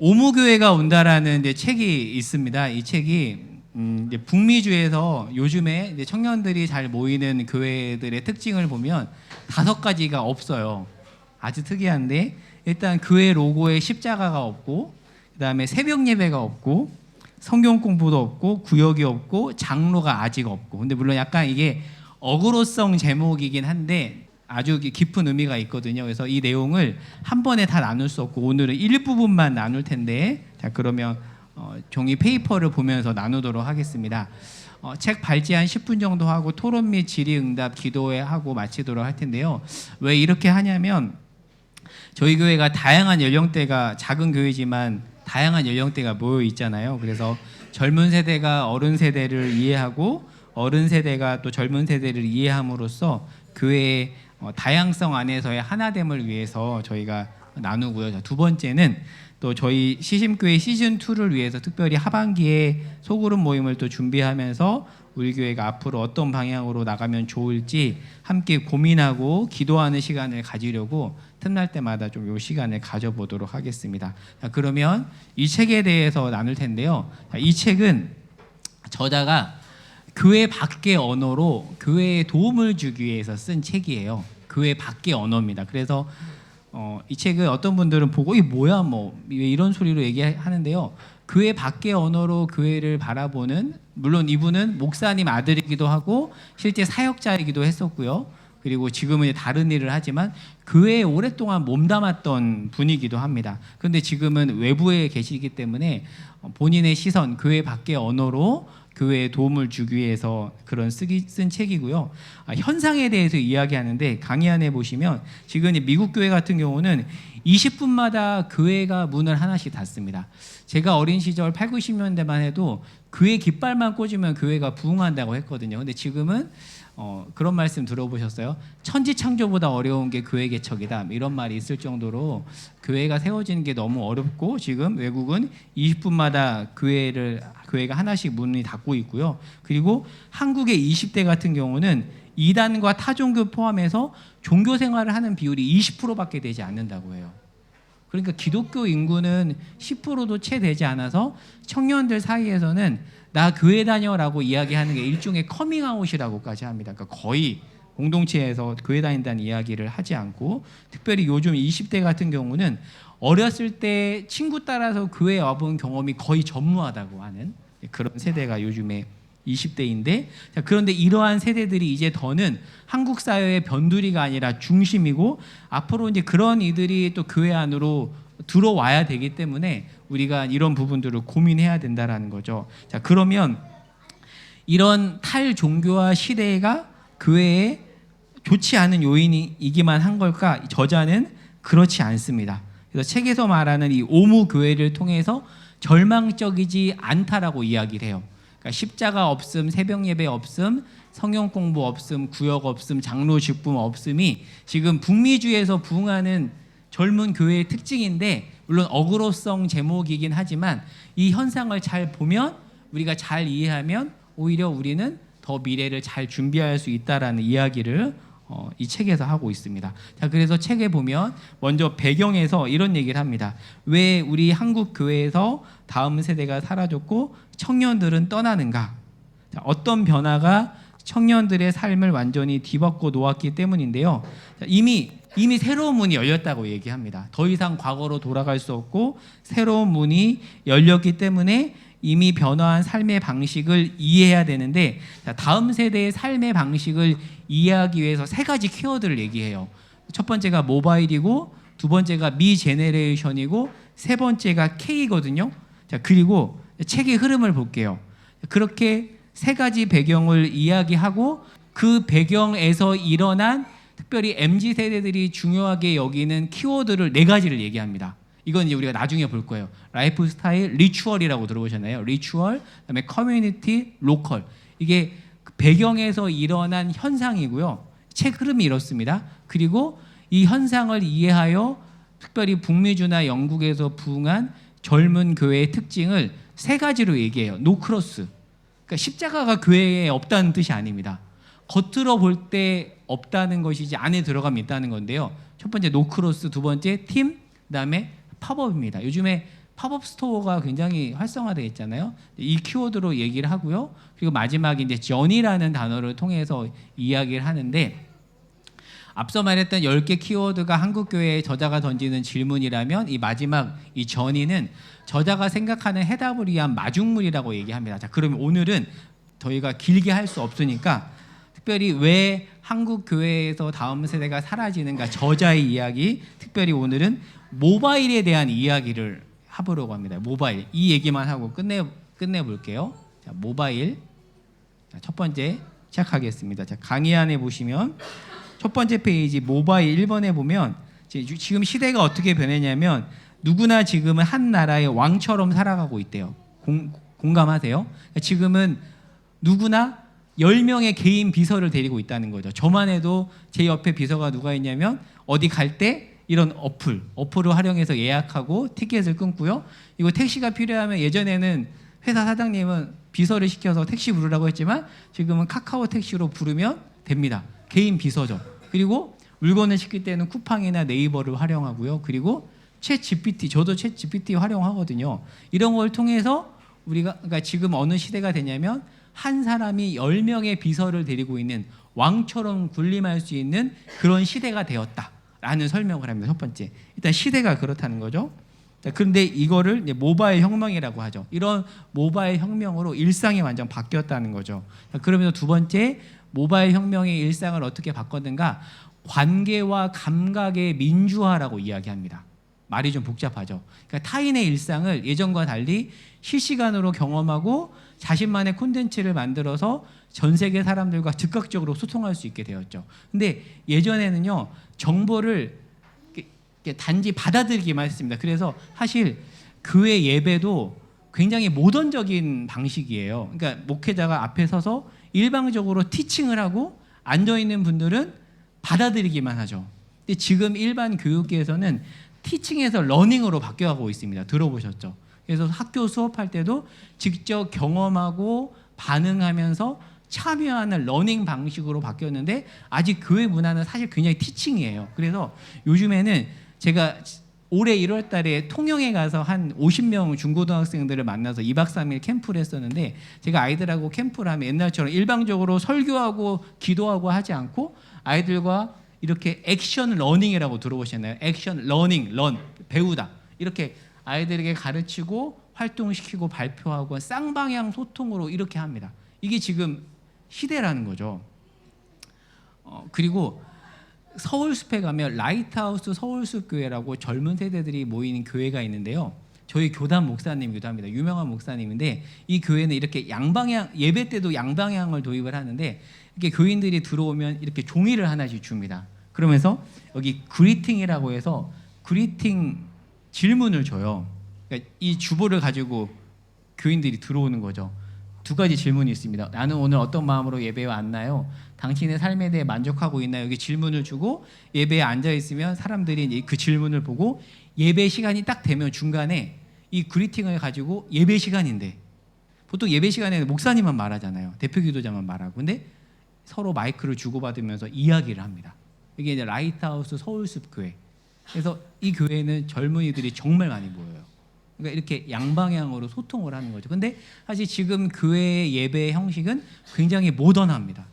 오무교회가 온다라는 이제 책이 있습니다. 이 책이 이제 북미주에서 요즘에 이제 청년들이 잘 모이는 교회들의 특징을 보면 5가지가 없어요. 아주 특이한데, 일단 교회 로고에 십자가가 없고, 그다음에 새벽 예배가 없고, 성경 공부도 없고, 구역이 없고, 장로가 아직 없고. 근데 물론 약간 이게 어그로성 제목이긴 한데 아주 깊은 의미가 있거든요. 그래서 이 내용을 한 번에 다 나눌 수 없고 오늘은 일부분만 나눌 텐데, 자 그러면 종이 페이퍼를 보면서 나누도록 하겠습니다. 책 발제 한 10분 정도 하고 토론 및 질의응답 기도하고 마치도록 할 텐데요. 왜 이렇게 하냐면 저희 교회가 다양한 연령대가, 작은 교회지만 다양한 연령대가 모여 있잖아요. 그래서 젊은 세대가 어른 세대를 이해하고 어른 세대가 또 젊은 세대를 이해함으로써 교회의 다양성 안에서의 하나됨을 위해서 저희가 나누고요. 두 번째는 또 저희 시심교회 시즌2를 위해서 특별히 하반기에 소그룹 모임을 또 준비하면서 우리 교회가 앞으로 어떤 방향으로 나가면 좋을지 함께 고민하고 기도하는 시간을 가지려고 틈날 때마다 좀 이 시간을 가져보도록 하겠습니다. 자, 그러면 이 책에 대해서 나눌 텐데요. 자, 이 책은 저자가 교회 밖의 언어로 교회에 도움을 주기 위해서 쓴 책이에요. 교회 밖의 언어입니다. 그래서 이 책을 어떤 분들은 보고 이게 뭐야 왜 이런 소리로 얘기하는데요. 교회 밖의 언어로 교회를 바라보는, 물론 이분은 목사님 아들이기도 하고 실제 사역자이기도 했었고요. 그리고 지금은 다른 일을 하지만 교회에 오랫동안 몸담았던 분이기도 합니다. 그런데 지금은 외부에 계시기 때문에 본인의 시선, 교회 밖의 언어로 교회에 도움을 주기 위해서 쓴 책이고요. 현상에 대해서 이야기하는데 강의 안에 보시면 지금 미국 교회 같은 경우는 20분마다 교회가 문을 하나씩 닫습니다. 제가 어린 시절 8, 90년대만 해도 교회 깃발만 꽂으면 교회가 부흥한다고 했거든요. 근데 지금은 그런 말씀 들어보셨어요? 천지창조보다 어려운 게 교회 개척이다, 이런 말이 있을 정도로 교회가 세워지는 게 너무 어렵고 지금 외국은 20분마다 교회가 하나씩 문이 닫고 있고요. 그리고 한국의 20대 같은 경우는 이단과 타종교 포함해서 종교 생활을 하는 비율이 20%밖에 되지 않는다고 해요. 그러니까 기독교 인구는 10%도 채 되지 않아서 청년들 사이에서는 나 교회 다녀라고 이야기하는 게 일종의 커밍아웃이라고까지 합니다. 그러니까 거의 공동체에서 교회 다닌다는 이야기를 하지 않고, 특별히 요즘 20대 같은 경우는 어렸을 때 친구 따라서 교회 와본 경험이 거의 전무하다고 하는 그런 세대가 요즘에 20대인데, 그런데 이러한 세대들이 이제 더는 한국 사회의 변두리가 아니라 중심이고 앞으로 이제 그런 이들이 또 교회 안으로 들어와야 되기 때문에 우리가 이런 부분들을 고민해야 된다라는 거죠. 자, 그러면 이런 탈종교화 시대가 교회에 좋지 않은 요인이기만 한 걸까? 저자는 그렇지 않습니다. 그래서 책에서 말하는 이 오무 교회를 통해서 절망적이지 않다라고 이야기를 해요. 그러니까 십자가 없음, 새벽 예배 없음, 성경 공부 없음, 구역 없음, 장로 직분 없음이 지금 북미주에서 부흥하는 젊은 교회의 특징인데, 물론 어그로성 제목이긴 하지만 이 현상을 잘 보면, 우리가 잘 이해하면 오히려 우리는 더 미래를 잘 준비할 수 있다라는 이야기를 이 책에서 하고 있습니다. 자, 그래서 책에 보면 먼저 배경에서 이런 얘기를 합니다. 왜 우리 한국 교회에서 다음 세대가 사라졌고 청년들은 떠나는가? 자, 어떤 변화가 청년들의 삶을 완전히 뒤바꿔 놓았기 때문인데요. 자, 이미 새로운 문이 열렸다고 얘기합니다. 더 이상 과거로 돌아갈 수 없고 새로운 문이 열렸기 때문에 이미 변화한 삶의 방식을 이해해야 되는데, 자, 다음 세대의 삶의 방식을 이해하기 위해서 3가지 키워드를 얘기해요. 첫 번째가 모바일이고, 두 번째가 미 제네레이션이고, 세 번째가 K거든요. 자, 그리고 책의 흐름을 볼게요. 그렇게 3가지 배경을 이야기하고 그 배경에서 일어난 특별히 MZ 세대들이 중요하게 여기는 키워드를 4가지를 얘기합니다. 이건 이제 우리가 나중에 볼 거예요. 라이프 스타일, 리추얼이라고 들어보셨나요? 리추얼, 그다음에 커뮤니티, 로컬. 이게 배경에서 일어난 현상이고요. 책 흐름이 이렇습니다. 그리고 이 현상을 이해하여 특별히 북미주나 영국에서 부흥한 젊은 교회의 특징을 3가지로 얘기해요. 노크로스. 그러니까 십자가가 교회에 없다는 뜻이 아닙니다. 겉으로 볼 때 없다는 것이지 안에 들어가면 있다는 건데요. 첫 번째 노크로스, 두 번째 팀, 그다음에 팝업입니다. 요즘에 팝업 스토어가 굉장히 활성화되어 있잖아요. 이 키워드로 얘기를 하고요. 그리고 마지막에 이제 journey라는 단어를 통해서 이야기를 하는데, 앞서 말했던 10개 키워드가 한국교회의 저자가 던지는 질문이라면 이 마지막 이 journey는 저자가 생각하는 해답을 위한 마중물이라고 얘기합니다. 자, 그러면 오늘은 저희가 길게 할 수 없으니까 특별히 왜 한국 교회에서 다음 세대가 사라지는가, 저자의 이야기, 특별히 오늘은 모바일에 대한 이야기를 해보려고 합니다. 모바일, 이 얘기만 하고 끝내 볼게요. 자, 모바일. 자, 첫 번째 시작하겠습니다. 자, 강의안에 보시면 첫 번째 페이지 모바일 1번에 보면 지금 시대가 어떻게 변했냐면 누구나 지금은 한 나라의 왕처럼 살아가고 있대요. 공감하세요? 지금은 누구나 10명의 개인 비서를 데리고 있다는 거죠. 저만 해도 제 옆에 비서가 누가 있냐면 어디 갈 때 이런 어플을 활용해서 예약하고 티켓을 끊고요. 이거 택시가 필요하면 예전에는 회사 사장님은 비서를 시켜서 택시 부르라고 했지만 지금은 카카오 택시로 부르면 됩니다. 개인 비서죠. 그리고 물건을 시킬 때는 쿠팡이나 네이버를 활용하고요. 그리고 챗 GPT, 저도 챗 GPT 활용하거든요. 이런 걸 통해서 우리가 그러니까 지금 어느 시대가 되냐면 한 사람이 10명의 비서를 데리고 있는 왕처럼 군림할 수 있는 그런 시대가 되었다라는 설명을 합니다. 첫 번째, 일단 시대가 그렇다는 거죠. 자, 그런데 이거를 이제 모바일 혁명이라고 하죠. 이런 모바일 혁명으로 일상이 완전 바뀌었다는 거죠. 자, 그러면서 두 번째, 모바일 혁명의 일상을 어떻게 바꿨는가? 관계와 감각의 민주화라고 이야기합니다. 말이 좀 복잡하죠. 그러니까 타인의 일상을 예전과 달리 실시간으로 경험하고 자신만의 콘텐츠를 만들어서 전 세계 사람들과 즉각적으로 소통할 수 있게 되었죠. 근데 예전에는요, 정보를 단지 받아들이기만 했습니다. 그래서 사실 교회 예배도 굉장히 모던적인 방식이에요. 그러니까 목회자가 앞에 서서 일방적으로 티칭을 하고 앉아있는 분들은 받아들이기만 하죠. 근데 지금 일반 교육계에서는 티칭에서 러닝으로 바뀌어가고 있습니다. 들어보셨죠? 그래서 학교 수업할 때도 직접 경험하고 반응하면서 참여하는 러닝 방식으로 바뀌었는데 아직 교회 문화는 사실 굉장히 티칭이에요. 그래서 요즘에는 제가 올해 1월 달에 통영에 가서 한 50명 중고등학생들을 만나서 2박 3일 캠프를 했었는데, 제가 아이들하고 캠프를 하면 옛날처럼 일방적으로 설교하고 기도하고 하지 않고 아이들과 이렇게 액션 러닝이라고 들어보셨나요? 액션 러닝, 배우다. 이렇게 아이들에게 가르치고 활동시키고 발표하고 쌍방향 소통으로 이렇게 합니다. 이게 지금 시대라는 거죠. 그리고 서울숲에 가면 라이트하우스 서울숲 교회라고 젊은 세대들이 모이는 교회가 있는데요. 저희 교단 목사님이기도 합니다. 유명한 목사님인데 이 교회는 이렇게 양방향, 예배 때도 양방향을 도입을 하는데 이렇게 교인들이 들어오면 이렇게 종이를 하나씩 줍니다. 그러면서 여기 그리팅이라고 해서 그리팅 질문을 줘요. 그러니까 이 주보를 가지고 교인들이 들어오는 거죠. 두 가지 질문이 있습니다. 나는 오늘 어떤 마음으로 예배에 왔나요? 당신의 삶에 대해 만족하고 있나요? 여기 질문을 주고 예배에 앉아 있으면 사람들이 그 질문을 보고 예배 시간이 딱 되면 중간에 이 그리팅을 가지고 예배 시간인데 보통 예배 시간에는 목사님만 말하잖아요. 대표 기도자만 말하고. 근데 서로 마이크를 주고받으면서 이야기를 합니다. 이게 이제 라이트하우스 서울숲 교회. 그래서 이 교회는 젊은이들이 정말 많이 모여요. 그러니까 이렇게 양방향으로 소통을 하는 거죠. 근데 사실 지금 교회의 예배 형식은 굉장히 모던합니다.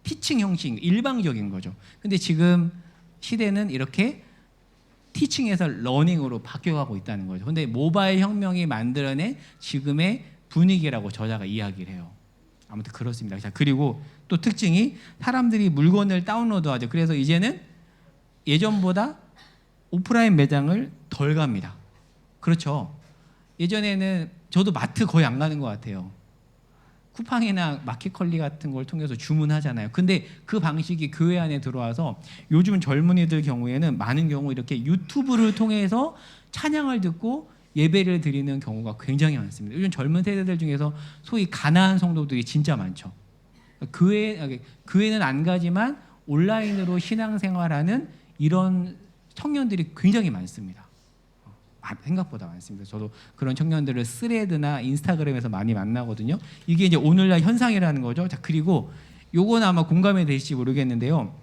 티칭 형식, 일방적인 거죠. 근데 지금 시대는 이렇게 티칭에서 러닝으로 바뀌어가고 있다는 거죠. 근데 모바일 혁명이 만들어낸 지금의 분위기라고 저자가 이야기를 해요. 아무튼 그렇습니다. 자, 그리고 또 특징이 사람들이 물건을 다운로드하죠. 그래서 이제는 예전보다 오프라인 매장을 덜 갑니다. 그렇죠. 예전에는 저도 마트 거의 안 가는 것 같아요. 쿠팡이나 마켓컬리 같은 걸 통해서 주문하잖아요. 근데 그 방식이 교회 안에 들어와서 요즘 젊은이들 경우에는 많은 경우 이렇게 유튜브를 통해서 찬양을 듣고 예배를 드리는 경우가 굉장히 많습니다. 요즘 젊은 세대들 중에서 소위 가나안 성도들이 진짜 많죠. 교회는 안 가지만 온라인으로 신앙생활하는 이런 청년들이 굉장히 많습니다. 생각보다 많습니다. 저도 그런 청년들을 스레드나 인스타그램에서 많이 만나거든요. 이게 이제 오늘날 현상이라는 거죠. 자, 그리고 요건 아마 공감이 되실지 모르겠는데요.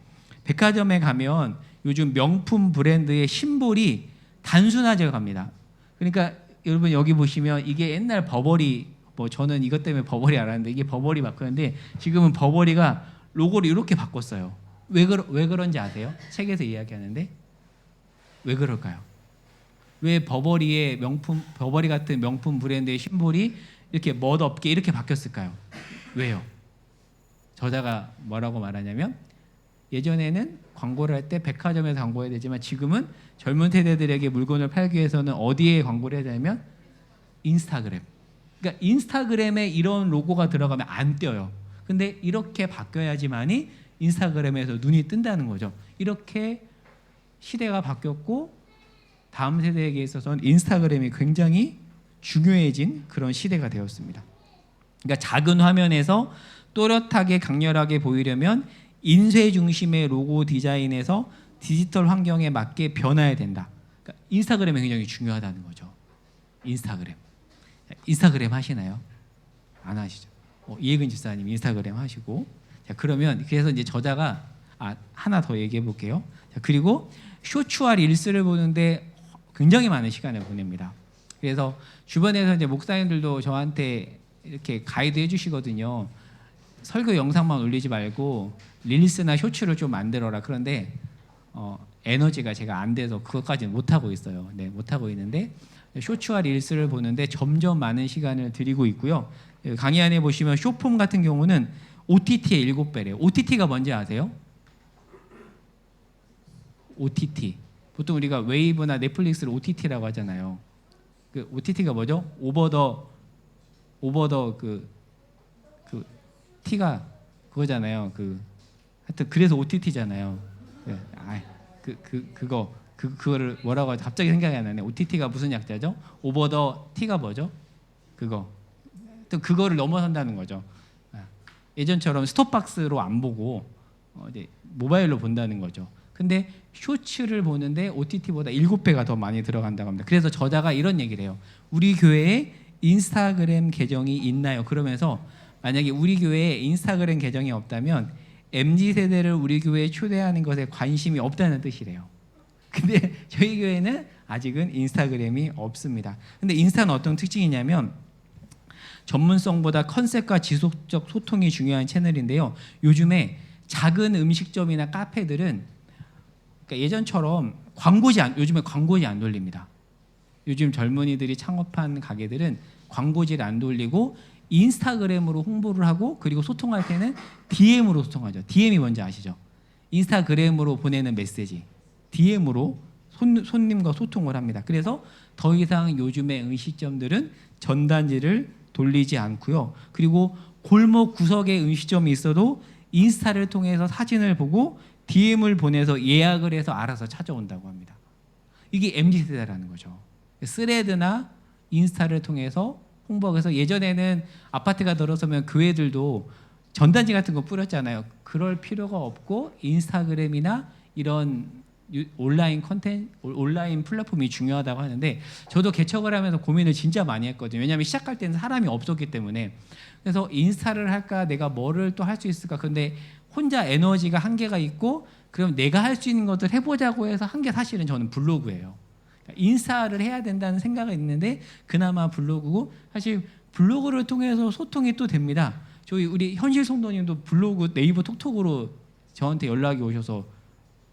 백화점에 가면 요즘 명품 브랜드의 심볼이 단순화되어 갑니다. 그러니까 여러분 여기 보시면 이게 옛날 버버리, 뭐 저는 이것 때문에 버버리 알았는데 이게 버버리 마크인데 지금은 버버리가 로고를 이렇게 바꿨어요. 왜 그런지 아세요? 책에서 이야기하는데 왜 그럴까요? 왜 버버리의 명품, 버버리 같은 명품 브랜드의 심볼이 이렇게 멋없게 이렇게 바뀌었을까요? 왜요? 저자가 뭐라고 말하냐면 예전에는 광고를 할 때 백화점에서 광고해야 되지만 지금은 젊은 세대들에게 물건을 팔기 위해서는 어디에 광고를 해야 되냐면 인스타그램. 그러니까 인스타그램에 이런 로고가 들어가면 안 띄어요. 근데 이렇게 바뀌어야지만이 인스타그램에서 눈이 뜬다는 거죠. 이렇게 시대가 바뀌었고 다음 세대에게 있어서는 인스타그램이 굉장히 중요해진 그런 시대가 되었습니다. 그러니까 작은 화면에서 또렷하게 강렬하게 보이려면 인쇄 중심의 로고 디자인에서 디지털 환경에 맞게 변화해야 된다. 그러니까 인스타그램이 굉장히 중요하다는 거죠. 인스타그램 하시나요? 안 하시죠? 이혜근 집사님 인스타그램 하시고. 자, 그러면 그래서 이제 저자가 하나 더 얘기해 볼게요. 자, 그리고 쇼츠와 릴스를 보는데 굉장히 많은 시간을 보냅니다. 그래서 주변에서 이제 목사님들도 저한테 이렇게 가이드 해주시거든요. 설교 영상만 올리지 말고 릴스나 쇼츠를 좀 만들어라. 그런데 에너지가 제가 안 돼서 그것까지는 못 하고 있어요. 네, 못 하고 있는데 쇼츠와 릴스를 보는데 점점 많은 시간을 들이고 있고요. 강의 안에 보시면 쇼폼 같은 경우는 OTT의 7배래요. OTT가 뭔지 아세요? OTT. 보통 우리가 웨이브나 넷플릭스를 OTT라고 하잖아요. 그 OTT가 뭐죠? 오버 더 T가 그거잖아요. 하여튼 그래서 OTT잖아요. 네. 그거를 뭐라고 하죠? 갑자기 생각이 안 나네. OTT가 무슨 약자죠? 오버 더 T가 뭐죠? 또 그거를 넘어선다는 거죠. 예전처럼 스톱박스로 안 보고 이제 모바일로 본다는 거죠. 근데 쇼츠를 보는데 OTT보다 7배가 더 많이 들어간다고 합니다. 그래서 저자가 이런 얘기를 해요. 우리 교회에 인스타그램 계정이 있나요? 그러면서 만약에 우리 교회에 인스타그램 계정이 없다면 MZ세대를 우리 교회에 초대하는 것에 관심이 없다는 뜻이래요. 근데 저희 교회는 아직은 인스타그램이 없습니다. 근데 인스타는 어떤 특징이냐면 전문성보다 컨셉과 지속적 소통이 중요한 채널인데요. 요즘에 작은 음식점이나 카페들은 그러니까 예전처럼 요즘에 광고지 안 돌립니다. 요즘 젊은이들이 창업한 가게들은 광고지를 안 돌리고 인스타그램으로 홍보를 하고 그리고 소통할 때는 DM으로 소통하죠. DM이 뭔지 아시죠? 인스타그램으로 보내는 메시지. DM으로 손님과 소통을 합니다. 그래서 더 이상 요즘의 음식점들은 전단지를 돌리지 않고요. 그리고 골목 구석에 음식점이 있어도 인스타를 통해서 사진을 보고 DM을 보내서 예약을 해서 알아서 찾아온다고 합니다. 이게 MZ세대라는 거죠. 스레드나 인스타를 통해서 홍보하고 해서 예전에는 아파트가 들어서면 교회들도 전단지 같은 거 뿌렸잖아요. 그럴 필요가 없고 인스타그램이나 이런 온라인 플랫폼이 중요하다고 하는데 저도 개척을 하면서 고민을 진짜 많이 했거든요. 왜냐하면 시작할 때는 사람이 없었기 때문에. 그래서 인스타를 할까 내가 뭐를 또 할 수 있을까. 근데 혼자 에너지가 한계가 있고 그럼 내가 할 수 있는 것들 해보자고 해서 한 게 사실은 저는 블로그예요. 인스타를 해야 된다는 생각이 있는데 그나마 블로그고 사실 블로그를 통해서 소통이 또 됩니다. 우리 현실 성도님도 블로그 네이버 톡톡으로 저한테 연락이 오셔서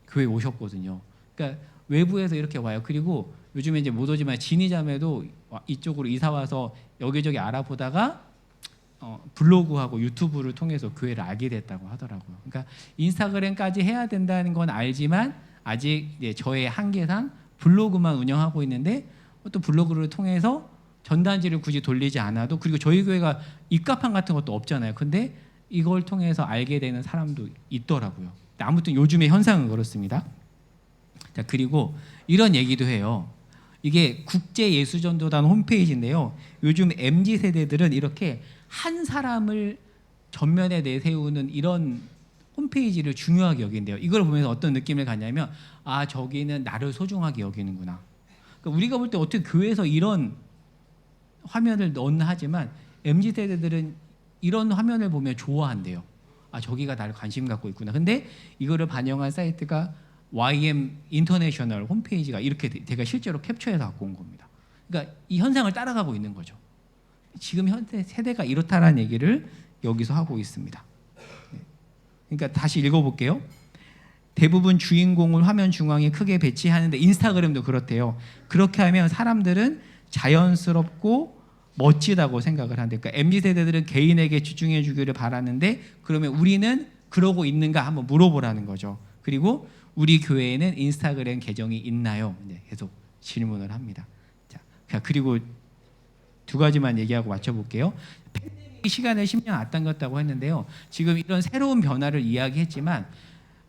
교회 오셨거든요. 그러니까 외부에서 이렇게 와요. 그리고 요즘에 이제 못 오지만 진이자매도 이쪽으로 이사 와서 여기저기 알아보다가 블로그하고 유튜브를 통해서 교회를 알게 됐다고 하더라고요. 그러니까 인스타그램까지 해야 된다는 건 알지만 아직 저의 한계상 블로그만 운영하고 있는데 또 블로그를 통해서 전단지를 굳이 돌리지 않아도 그리고 저희 교회가 입가판 같은 것도 없잖아요. 근데 이걸 통해서 알게 되는 사람도 있더라고요. 아무튼 요즘의 현상은 그렇습니다. 자, 그리고 이런 얘기도 해요. 이게 국제예수전도단 홈페이지인데요. 요즘 MZ세대들은 이렇게 한 사람을 전면에 내세우는 이런 홈페이지를 중요하게 여긴대요. 이걸 보면서 어떤 느낌을 갖냐면 저기는 나를 소중하게 여기는구나. 그러니까 우리가 볼 때 어떻게 교회에서 이런 화면을 넣나 하지만 MZ세대들은 이런 화면을 보면 좋아한대요. 저기가 나를 관심 갖고 있구나. 근데 이거를 반영한 사이트가 YM 인터내셔널 홈페이지가 이렇게 제가 실제로 캡처해서 갖고 온 겁니다. 그러니까 이 현상을 따라가고 있는 거죠. 지금 현대 세대가 이렇다라는 얘기를 여기서 하고 있습니다. 그러니까 다시 읽어볼게요. 대부분 주인공을 화면 중앙에 크게 배치하는데 인스타그램도 그렇대요. 그렇게 하면 사람들은 자연스럽고 멋지다고 생각을 한대. 그러니까 MZ세대들은 개인에게 집중해 주기를 바라는데 그러면 우리는 그러고 있는가 한번 물어보라는 거죠. 그리고 우리 교회에는 인스타그램 계정이 있나요? 계속 질문을 합니다. 자, 그리고 두 가지만 얘기하고 맞춰볼게요. 팬데믹 시간을 10년 앞당겼다고 했는데요. 지금 이런 새로운 변화를 이야기했지만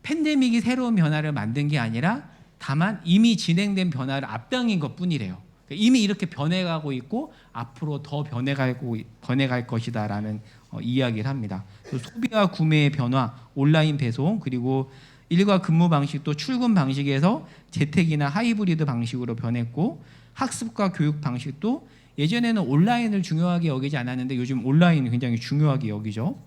팬데믹이 새로운 변화를 만든 게 아니라 다만 이미 진행된 변화를 앞당긴 것뿐이래요. 그러니까 이미 이렇게 변해가고 있고 앞으로 더 변해갈 것이다라는 이야기를 합니다. 소비와 구매의 변화, 온라인 배송, 그리고 일과 근무 방식도 출근 방식에서 재택이나 하이브리드 방식으로 변했고 학습과 교육 방식도 예전에는 온라인을 중요하게 여기지 않았는데 요즘 온라인을 굉장히 중요하게 여기죠.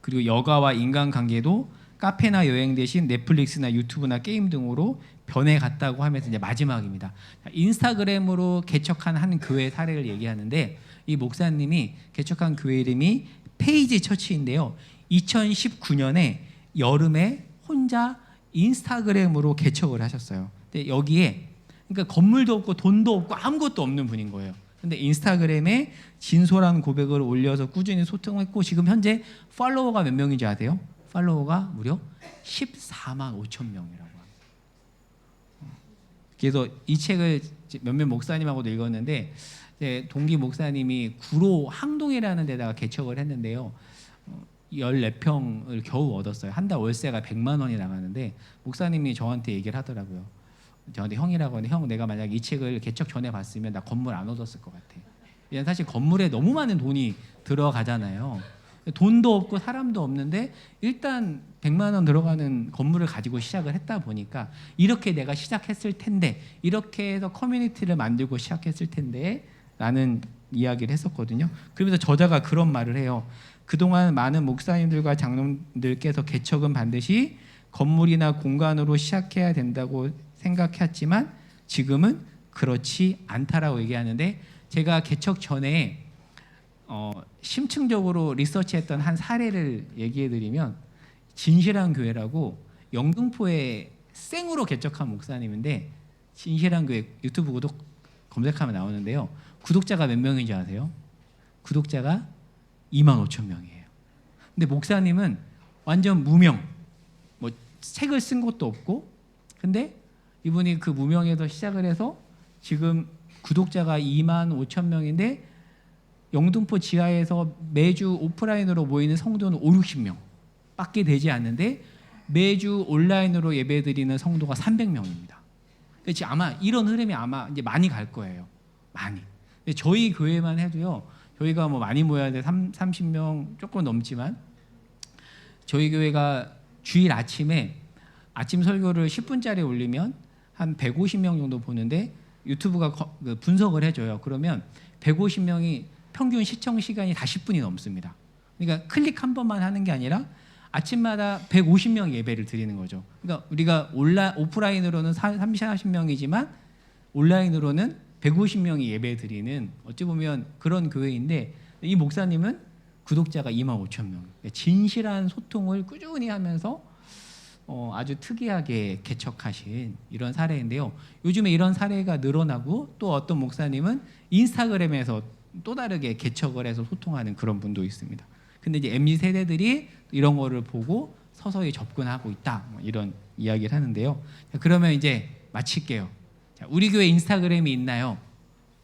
그리고 여가와 인간관계도 카페나 여행 대신 넷플릭스나 유튜브나 게임 등으로 변해갔다고 하면서 이제 마지막입니다. 인스타그램으로 개척한 한 교회 사례를 얘기하는데 이 목사님이 개척한 교회 이름이 페이지 처치인데요. 2019년에 여름에 혼자 인스타그램으로 개척을 하셨어요. 근데 여기에 그러니까 건물도 없고 돈도 없고 아무것도 없는 분인 거예요. 근데 인스타그램에 진솔한 고백을 올려서 꾸준히 소통했고 지금 현재 팔로워가 몇 명인지 아세요? 팔로워가 무려 14만 5천 명이라고 합니다. 그래서 이 책을 몇몇 목사님하고도 읽었는데 동기 목사님이 구로 항동이라는 데다가 개척을 했는데요. 14평을 겨우 얻었어요. 한 달 월세가 100만 원이 나가는데 목사님이 저한테 얘기를 하더라고요. 저한테 형이라고 하는데 형 내가 만약 이 책을 개척 전에 봤으면 나 건물 안 얻었을 것 같아. 왜냐면 사실 건물에 너무 많은 돈이 들어가잖아요. 돈도 없고 사람도 없는데 일단 100만 원 들어가는 건물을 가지고 시작을 했다 보니까 이렇게 내가 시작했을 텐데 이렇게 해서 커뮤니티를 만들고 시작했을 텐데 라는 이야기를 했었거든요. 그러면서 저자가 그런 말을 해요. 그동안 많은 목사님들과 장로님들께서 개척은 반드시 건물이나 공간으로 시작해야 된다고 생각했지만 지금은 그렇지 않다라고 얘기하는데 제가 개척 전에 심층적으로 리서치했던 한 사례를 얘기해드리면 진실한 교회라고 영등포에 생으로 개척한 목사님인데 진실한 교회 유튜브 구독 검색하면 나오는데요. 구독자가 몇 명인지 아세요? 구독자가 2만 5천 명이에요. 근데 목사님은 완전 무명, 뭐 책을 쓴 것도 없고 근데 이분이 그 무명에서 시작을 해서 지금 구독자가 2만 5천 명인데 영등포 지하에서 매주 오프라인으로 모이는 성도는 5, 60명 밖에 되지 않는데 매주 온라인으로 예배드리는 성도가 300명입니다. 그렇지 아마 이런 흐름이 아마 이제 많이 갈 거예요. 많이. 근데 저희 교회만 해도요. 저희가 뭐 많이 모여야 돼 30명 조금 넘지만 저희 교회가 주일 아침에 아침 설교를 10분짜리 올리면 한 150명 정도 보는데 유튜브가 분석을 해줘요. 그러면 150명이 평균 시청 시간이 다 10분이 넘습니다. 그러니까 클릭 한 번만 하는 게 아니라 아침마다 150명 예배를 드리는 거죠. 그러니까 우리가 오프라인으로는 30-40명이지만 온라인으로는 150명이 예배 드리는 어찌 보면 그런 교회인데 이 목사님은 구독자가 2만 5천 명. 진실한 소통을 꾸준히 하면서 아주 특이하게 개척하신 이런 사례인데요. 요즘에 이런 사례가 늘어나고 또 어떤 목사님은 인스타그램에서 또 다르게 개척을 해서 소통하는 그런 분도 있습니다. 근데 이제 MZ 세대들이 이런 거를 보고 서서히 접근하고 있다 이런 이야기를 하는데요. 자, 그러면 이제 마칠게요. 자, 우리 교회 인스타그램이 있나요?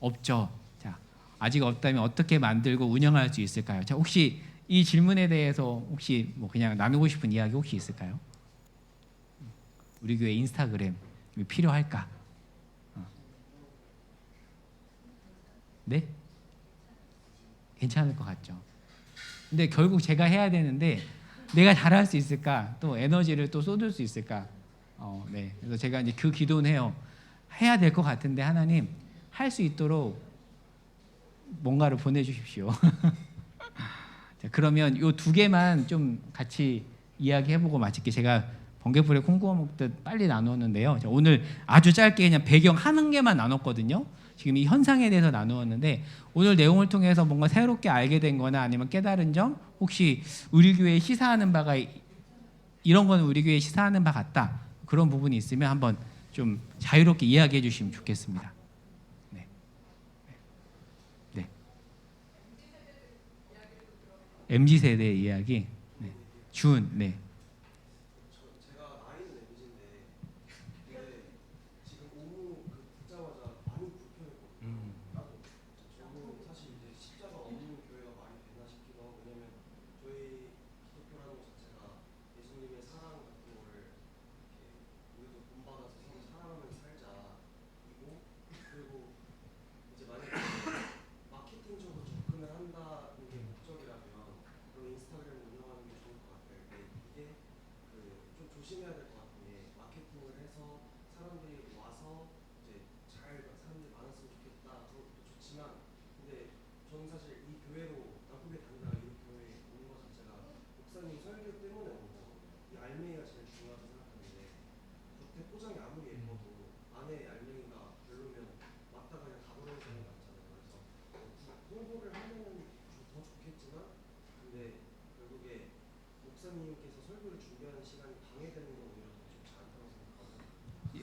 없죠. 자, 아직 없다면 어떻게 만들고 운영할 수 있을까요? 자, 혹시 이 질문에 대해서 혹시 뭐 그냥 나누고 싶은 이야기 혹시 있을까요? 우리 교회 인스타그램 필요할까? 네? 괜찮을 것 같죠. 근데 결국 제가 해야 되는데 내가 잘할 수 있을까? 또 에너지를 또 쏟을 수 있을까? 네. 그래서 제가 이제 그 기도는 해요. 해야 될 것 같은데 하나님 할 수 있도록 뭔가를 보내주십시오. 자, 그러면 요 두 개만 좀 같이 이야기해보고 마칠게. 제가 번개불에 콩 구워 먹듯 빨리 나누었는데요. 자, 오늘 아주 짧게 그냥 배경 한 개만 나눴거든요. 지금 이 현상에 대해서 나누었는데 오늘 내용을 통해서 뭔가 새롭게 알게 된 거나 아니면 깨달은 점 혹시 우리 교회에 시사하는 바가 이런 거는 우리 교회에 시사하는 바 같다. 그런 부분이 있으면 한번 좀 자유롭게 이야기해 주시면 좋겠습니다. 네. 네. MZ 세대 이야기. 네. 준. 네.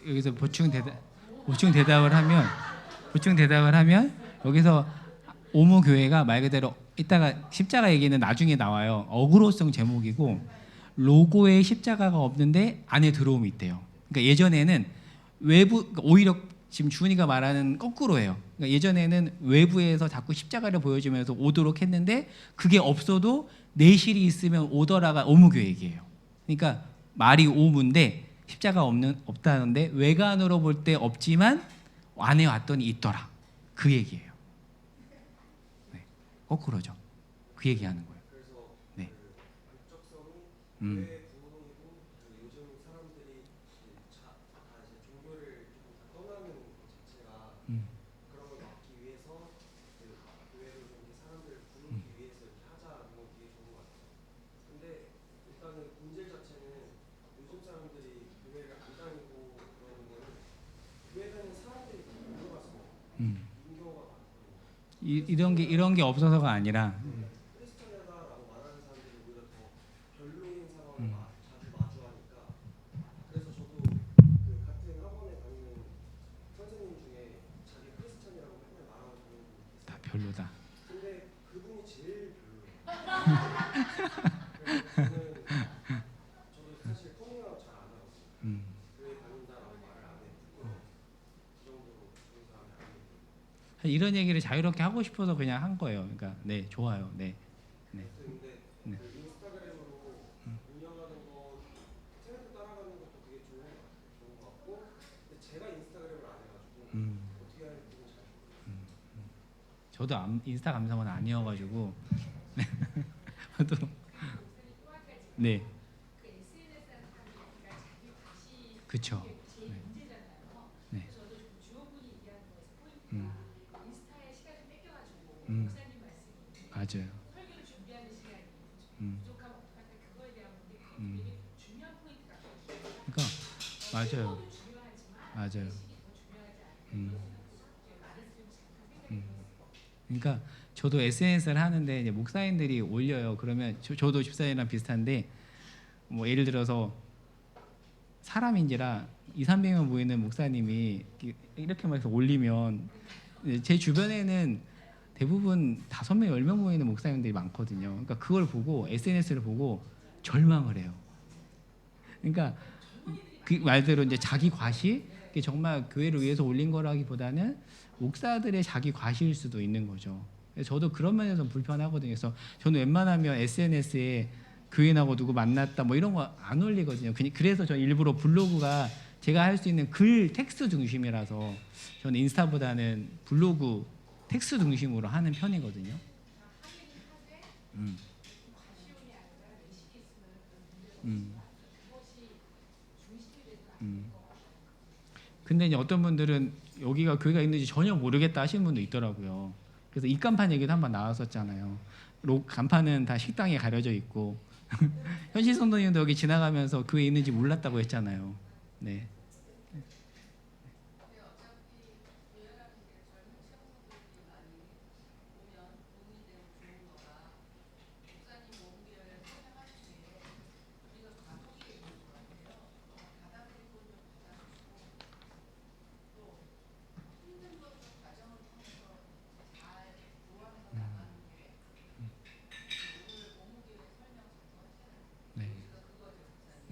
여기서 보충 대답을 하면 여기서 오무 교회가 말 그대로 이따가 십자가 얘기는 나중에 나와요. 어그로성 제목이고 로고에 십자가가 없는데 안에 들어옴이 있대요. 그러니까 예전에는 외부 오히려 지금 주은이가 말하는 거꾸로예요. 그러니까 예전에는 외부에서 자꾸 십자가를 보여주면서 오도록 했는데 그게 없어도 내실이 있으면 오더라가 오무교회 얘기예요. 그러니까 말이 오무인데 십자가 없다는데 외관으로 볼 때 없지만 안에 왔더니 있더라. 그 얘기예요. 네. 거꾸로죠. 그 얘기하는 거예요. 네. 이런 게 없어서가 아니라 다 별로다. 이런 얘기를 자유롭게 하고 싶어서 그냥 한 거예요. 그러니까 네 좋아요. 네. 네. 네. 저도 인스타 감성은 아니어가지고 저도 네 그쵸. 네. 맞아요. 그러니까 맞아요. 맞아요. 그러니까 저도 SNS를 하는데 이제 목사님들이 올려요. 그러면 저도 집사님이랑 비슷한데 뭐 예를 들어서 사람인지라 200~300명 모이는 목사님이 이렇게 막 해서 올리면 제 주변에는 대부분 5명, 10명 모이는 목사님들이 많거든요. 그러니까 그걸 보고 SNS를 보고 절망을 해요. 그러니까 그 말대로 이제 자기 과시, 정말 교회를 위해서 올린 거라기보다는 목사들의 자기 과시일 수도 있는 거죠. 저도 그런 면에서 불편하거든요. 그래서 저는 웬만하면 SNS에 교인하고 누구 만났다 뭐 이런 거 안 올리거든요. 그래서 저 일부러 블로그가 제가 할 수 있는 글 텍스트 중심이라서 저는 인스타보다는 블로그 텍스트 중심으로 하는 편이거든요. 음. 음. 근데 이제 어떤 분들은 여기가 교회가 있는지 전혀 모르겠다 하시는 분도 있더라고요. 그래서 입간판 얘기도 한번 나왔었잖아요. 간판은 다 식당에 가려져 있고 현실 성도님도 여기 지나가면서 교회 있는지 몰랐다고 했잖아요. 네.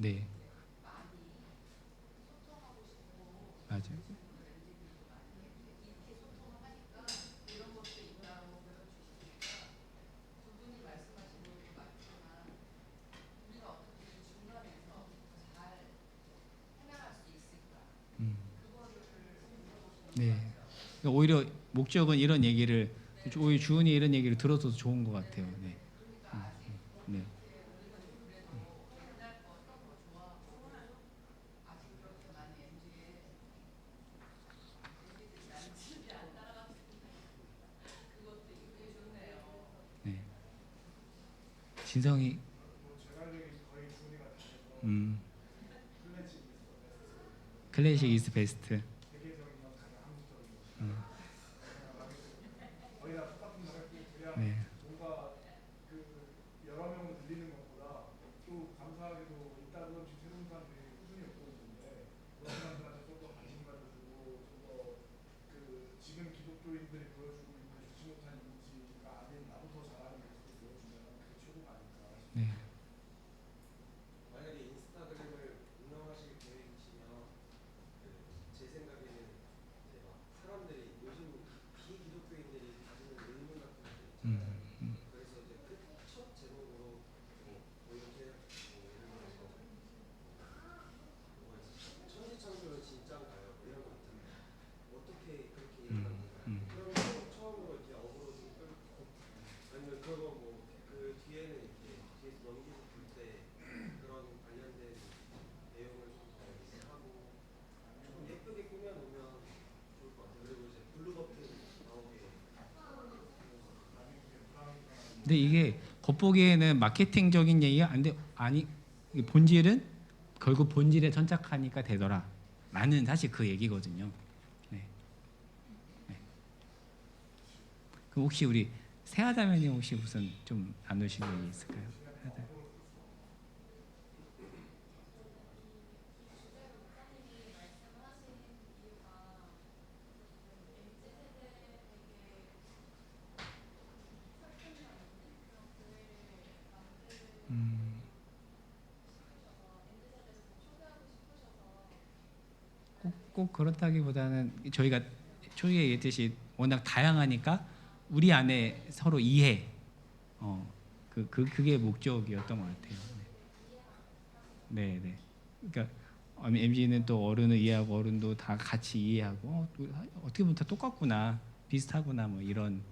네, 맞아요. 음, 네. 그러니까 오히려 목적은 이런 얘기를 오히려 주은이 이런 얘기를 들어서 좋은 것 같아요. 네, 네, 네. 진성이, 음, 클래식 이즈 베스트. 네, 뭔가 그 여러 명으로 들리는 것보다 또 감사하게도 있다고 지금 새로운 사람들이 꾸준히 오고 있는데 그런 사람들한테 좀 더 관심 가져주고 좀 더 그 지금 기독교인들이 보여주고 있는 좋지 못한 이미지가 아닌 나부터 잘하는 모습을 보여주면 그게 최고가 아닐까 네. 싶습니다. 만약에 인스타그램을 운영하실 계획이시면 제 생각에는 이제 막 사람들이 요즘 비기독교인들이 가지는 의문 같은 거 음, 있잖아요. 음, 그래서 이제 그첫 제목으로 뭐 이렇게 뭐 예를 들어서 뭐가 있지? 천지창조는 진짠가요? 뭐 이런 거 있잖아요. 어떻게 그렇게 일어난 음, 건가요? 음. 그런 거 처음으로 이렇게 어그로징 끌고 아니면 그거 뭐 그 뒤에는 이렇게 뒤에서 넘기고 볼 때 그런 관련된 내용을 좀 더 하고 좀 예쁘게 꾸며놓으면 좋을 것 같아요. 그리고 이제 블루 버튼 나오게 근데 이게 겉보기에는 마케팅적인 얘기가 안 돼. 아니, 이게 본질은 결국 본질에 천착하니까 되더라. 라는 사실 그 얘기거든요. 네. 네. 그럼 혹시 우리 세아자매님 혹시 무슨 좀 나누신 얘기 있을까요? 음, 꼭 그렇다기보다는 저희가 초기에 얘기했듯이 워낙 다양하니까 우리 안에 서로 이해, 그게 목적이었던 것 같아요. 네, 네. 그러니까 MZ는 또 어른을 이해하고 어른도 다 같이 이해하고 어떻게 보면 다 똑같구나, 비슷하구나 뭐 이런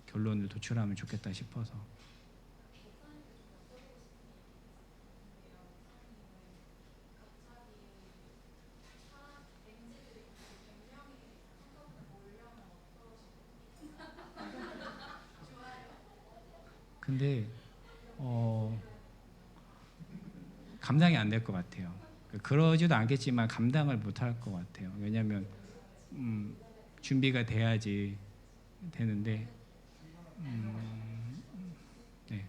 결론을 도출하면 좋겠다 싶어서. 근데 어, 감당이 안 될 것 같아요. 그러지도 않겠지만 감당을 못 할 것 같아요. 왜냐하면 음, 준비가 돼야지 되는데 네.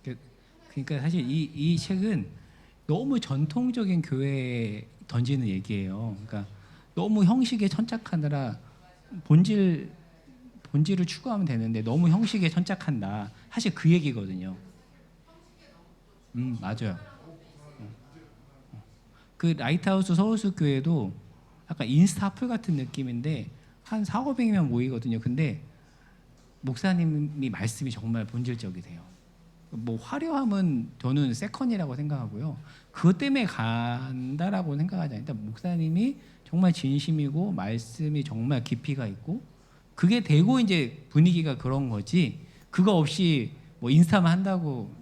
그- 그러니까 사실 이 책은 너무 전통적인 교회에 던지는 얘기예요. 그러니까 너무 형식에 천착하느라 본질 본질을 추구하면 되는데 너무 형식에 천착한다. 사실 그 얘기거든요. 맞아요. 그 라이트하우스 서울숲 교회도 약간 인스타 풀 같은 느낌인데 한 4, 500명 모이거든요. 근데 목사님이 말씀이 정말 본질적이세요. 뭐 화려함은 저는 세컨이라고 생각하고요. 그것 때문에 간다라고 생각하지 않는다. 목사님이 정말 진심이고 말씀이 정말 깊이가 있고 그게 되고 이제 분위기가 그런 거지. 그거 없이 뭐 인스타만 한다고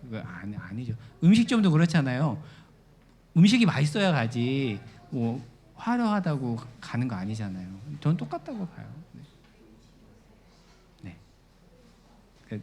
그거 아니죠. 음식점도 그렇잖아요. 음식이 맛있어야 가지 뭐 화려하다고 가는 거 아니잖아요. 전 똑같다고 봐요. 네. 네. 그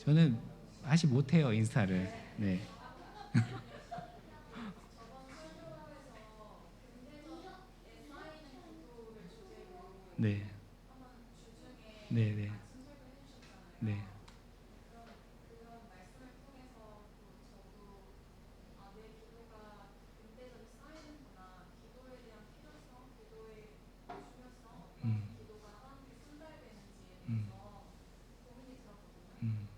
저는 하지 못해요 인스타를. 네. 네. 네, 네. 네. 음. 음. 음.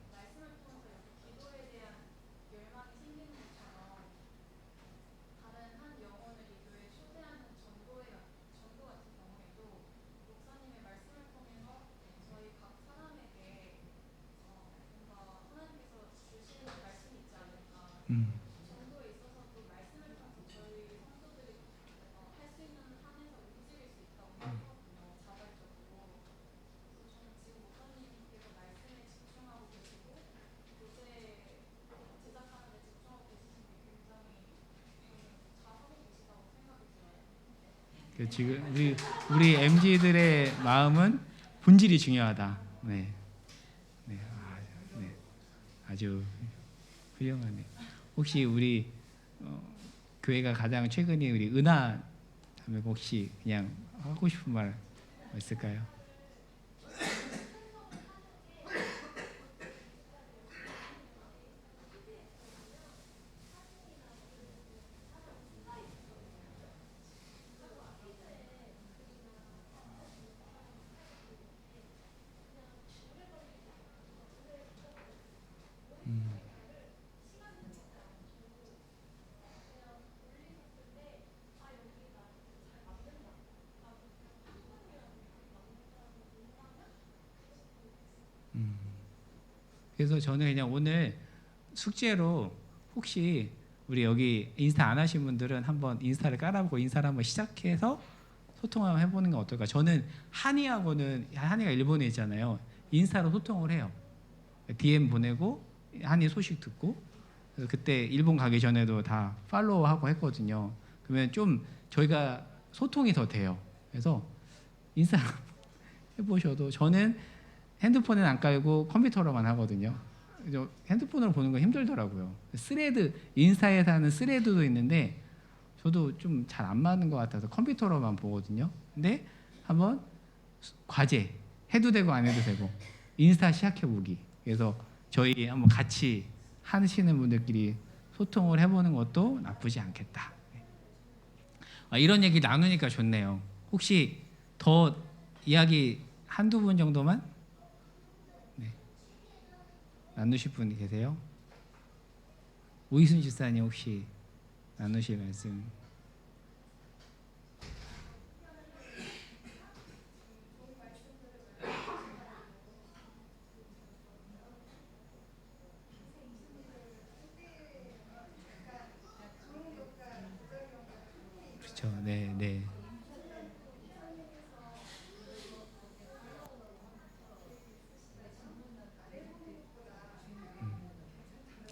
음. 지금 우리 MZ들의 마음은 본질이 중요하다. 네. 네. 네. 아주 훌륭하네. 혹시 우리 교회가 가장 최근에 우리 은하 자매가 혹시 그냥 하고 싶은 말 있을까요? 그래서 저는 그냥 오늘 숙제로 혹시 우리 여기 인스타 안 하신 분들은 한번 인스타를 깔아보고 인스타를 한번 시작해서 소통 한번 해보는 게 어떨까? 저는 한이가 일본에 있잖아요. 인스타로 소통을 해요. DM 보내고 한이 소식 듣고 그래서 그때 일본 가기 전에도 다 팔로우하고 했거든요. 그러면 좀 저희가 소통이 더 돼요. 그래서 인스타 해보셔도 저는 핸드폰은 안 깔고 컴퓨터로만 하거든요. 핸드폰으로 보는 건 힘들더라고요. 인스타에서 하는 스레드도 있는데 저도 좀 잘 안 맞는 것 같아서 컴퓨터로만 보거든요. 근데 한번 과제 해도 되고 안 해도 되고 인스타 시작해 보기. 그래서 저희 한번 같이 하시는 분들끼리 소통을 해보는 것도 나쁘지 않겠다. 이런 얘기 나누니까 좋네요. 혹시 더 이야기 한두 분 정도만 나누실 분 계세요? 오이순 집사님 혹시 나누실 말씀? 그렇죠. 네, 네.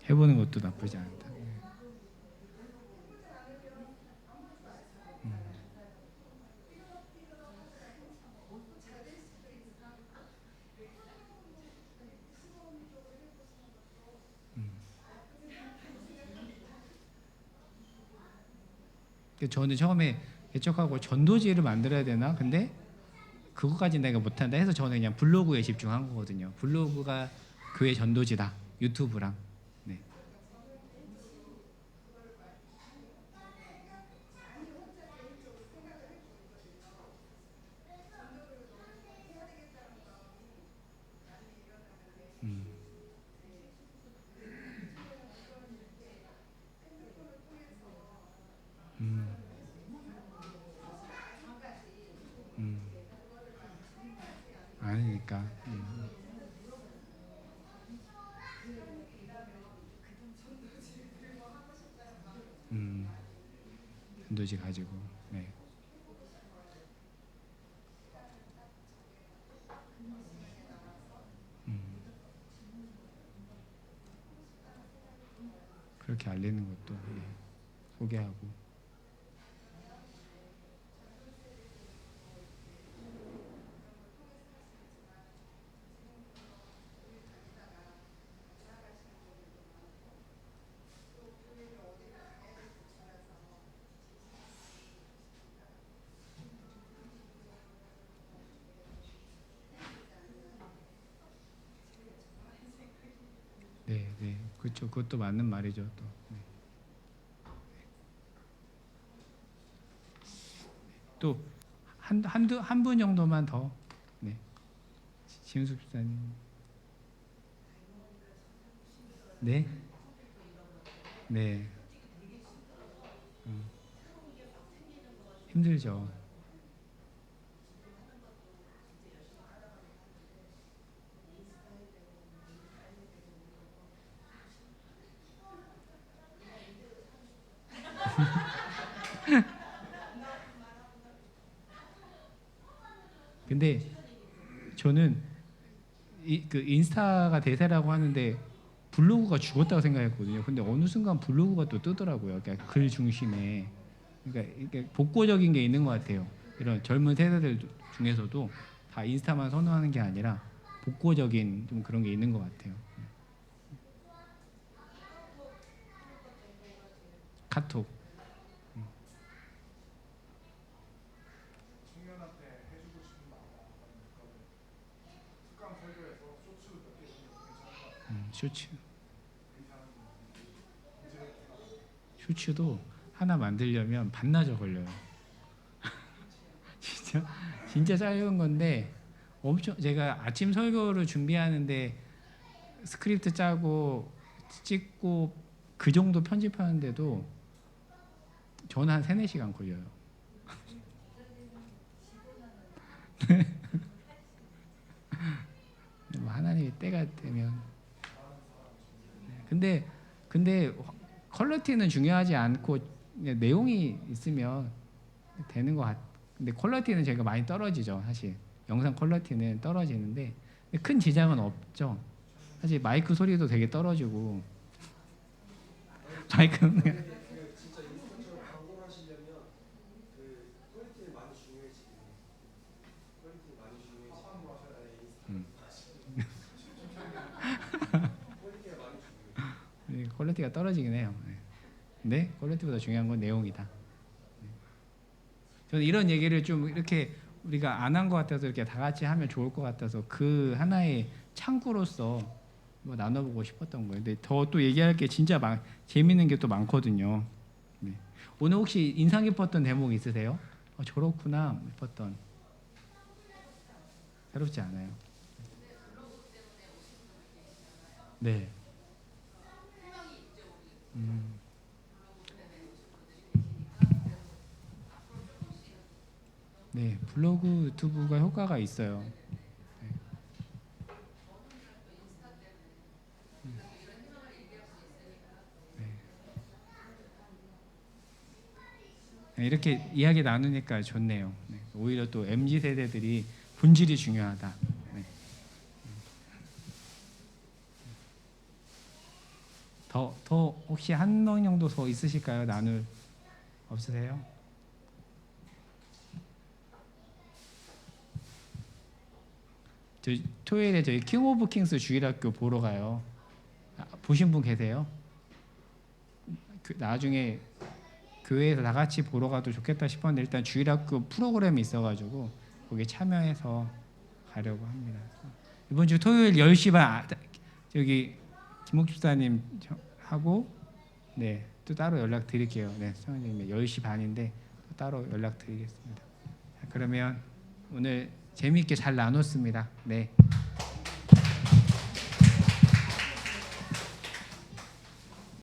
해보는 것도 나쁘지 않다. 저는 처음에 개척하고 전도지를 만들어야 되나? 근데 그것까지 내가 못한다 해서 저는 그냥 블로그에 집중한 거거든요. 블로그가 교회 전도지다. 유튜브랑. 네. 아니니까. 전도지 가지고. 네. 그렇게 알리는 것도 네. 소개하고. 그렇죠. 그것도 맞는 말이죠. 또. 네. 또 한 분 정도만 더. 네. 지은숙 집사님. 네. 네. 힘들죠. 근데 저는 그 인스타가 대세라고 하는데 블로그가 죽었다고 생각했거든요. 근데 어느 순간 블로그가 또 뜨더라고요. 그러니까 글 중심에. 그러니까 이게 복고적인 게 있는 것 같아요. 이런 젊은 세대들 중에서도 다 인스타만 선호하는 게 아니라 복고적인 좀 그런 게 있는 것 같아요. 카톡. 청년한테 해주고 싶은 말이나 특강 설교에서 쇼츠 몇개 있으면 괜찮을 것 같아요. 쇼츠. 괜찮은 쇼츠도 하나 만들려면 반나절 걸려요. 진짜 짧은 건데 엄청 제가 아침 설교를 준비하는데 스크립트 짜고 찍고 그 정도 편집하는데도 저는 한 3-4시간 걸려요. 뭐 하나님이 때가 되면. 근데 퀄리티는 중요하지 않고 그냥 내용이 있으면 되는 것 같. 근데 퀄리티는 제가 많이 떨어지죠. 사실 영상 퀄리티는 떨어지는데 큰 지장은 없죠. 사실 마이크 소리도 되게 떨어지고 마이크는 진짜 인스타처럼 광고를 하시려면 그 퀄리티는 많이 중요해지긴 해요. 퀄리티 많이 중요해지긴 퀄리티가 많이 중요해요. 퀄리티가 떨어지긴 해요. 근데 퀄리티보다 중요한 건 내용이다. 저는 이런 얘기를 좀 이렇게 우리가 안 한 것 같아서 이렇게 다 같이 하면 좋을 것 같아서 그 하나의 창구로서 뭐 나눠보고 싶었던 거예요. 근데 더 또 얘기할 게 진짜 재밌는 게 또 많거든요. 네. 오늘 혹시 인상 깊었던 대목 있으세요? 저렇구나 싶었던. 새롭지 않아요. 네. 네, 블로그 유튜브가 효과가 있어요. 네, 이렇게 이야기 나누니까 좋네요. 네, 오히려 또 MZ 세대들이 본질이 중요하다. 네. 더 혹시 한 명 정도 더 있으실까요? 나눌 없으세요? 저 토요일에 저희 킹 오브 킹스 주일학교 보러 가요. 보신 분 계세요? 나중에 교회에서 다 같이 보러 가도 좋겠다 싶었는데 일단 주일학교 프로그램이 있어가지고 거기에 참여해서 가려고 합니다. 이번 주 토요일 10시 반 저기 김목 집사님 하고 네, 또 따로 연락 드릴게요. 네, 성현님 10시 반인데 또 따로 연락 드리겠습니다. 그러면 오늘 재미있게 잘 나눴습니다. 네.